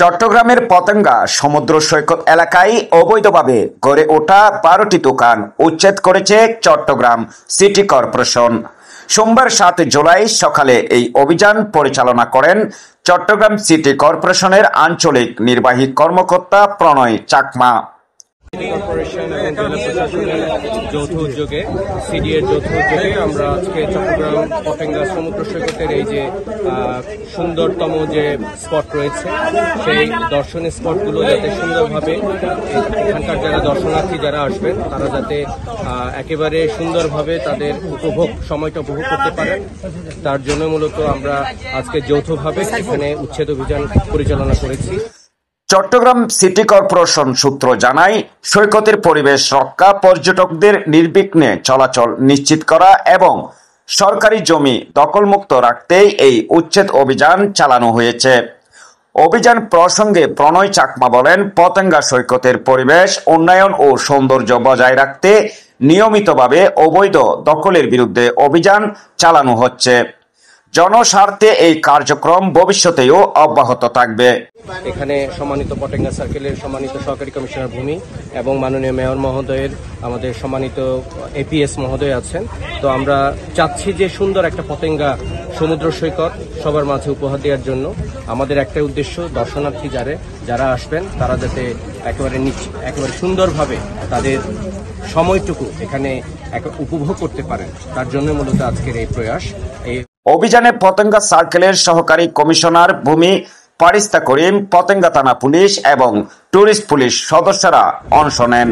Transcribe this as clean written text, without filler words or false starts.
চট্টগ্রামের পতেঙ্গা সমুদ্র সৈকত এলাকায় অবৈধভাবে গড়ে ওঠা 12টি দোকান উচ্ছেদ করেছে চট্টগ্রাম সিটি কর্পোরেশন। সোমবার 7 জুলাই সকালে এই অভিযান পরিচালনা করেন চট্টগ্রাম সিটি কর্পোরেশনের আঞ্চলিক নির্বাহী কর্মকর্তা প্রণয় চাকমা। সিটি কর্পোরেশন এবং জেলা প্রশাসনের যৌথ উদ্যোগে সিডিএর যৌথ উদ্যোগে আমরা আজকে চট্টগ্রাম পতেঙ্গা সমুদ্র সৈকতের এই যে সুন্দরতম যে স্পট রয়েছে সেই দর্শনীয় স্পটগুলো যাতে সুন্দরভাবে এখানকার যারা দর্শনার্থী যারা আসবেন তারা যাতে একেবারে সুন্দরভাবে তাদের সময়টা উপভোগ করতে পারেন, তার জন্য মূলত আমরা আজকে যৌথভাবে এখানে উচ্ছেদ অভিযান পরিচালনা করেছি। চট্টগ্রাম সিটি কর্পোরেশন সূত্র জানায়, সৈকতের পরিবেশ রক্ষা, পর্যটকদের নির্বিঘ্নে চলাচল নিশ্চিত করা এবং সরকারি জমি দখলমুক্ত রাখতেই এই উচ্ছেদ অভিযান চালানো হয়েছে। অভিযান প্রসঙ্গে প্রণয় চাকমা বলেন, পতেঙ্গা সৈকতের পরিবেশ উন্নয়ন ও সৌন্দর্য বজায় রাখতে নিয়মিতভাবে অবৈধ দখলের বিরুদ্ধে অভিযান চালানো হচ্ছে। জনস্বার্থে এই কার্যক্রম ভবিষ্যতেও অব্যাহত থাকবে। এখানে সম্মানিত পতেঙ্গা সার্কেলের সম্মানিত সহকারী কমিশনার ভূমি এবং মাননীয় মেয়র মহোদয়ের আমাদের সম্মানিত এপিএস মহোদয় আছেন। তো আমরা চাচ্ছি যে সুন্দর একটা পতেঙ্গা সমুদ্র সৈকত সবার মাঝে উপহার দেওয়ার জন্য আমাদের একটাই উদ্দেশ্য, দর্শনার্থী যারা আসবেন তারা যাতে একেবারে সুন্দরভাবে তাদের সময়টুকু এখানে উপভোগ করতে পারেন, তার জন্য মূলত আজকের এই প্রয়াস। অভিযানে পতেঙ্গা সার্কেলের সহকারী কমিশনার ভূমি ফারিস্তা করিম, পতেঙ্গা থানা পুলিশ এবং ট্যুরিস্ট পুলিশ সদস্যরা অংশ নেন।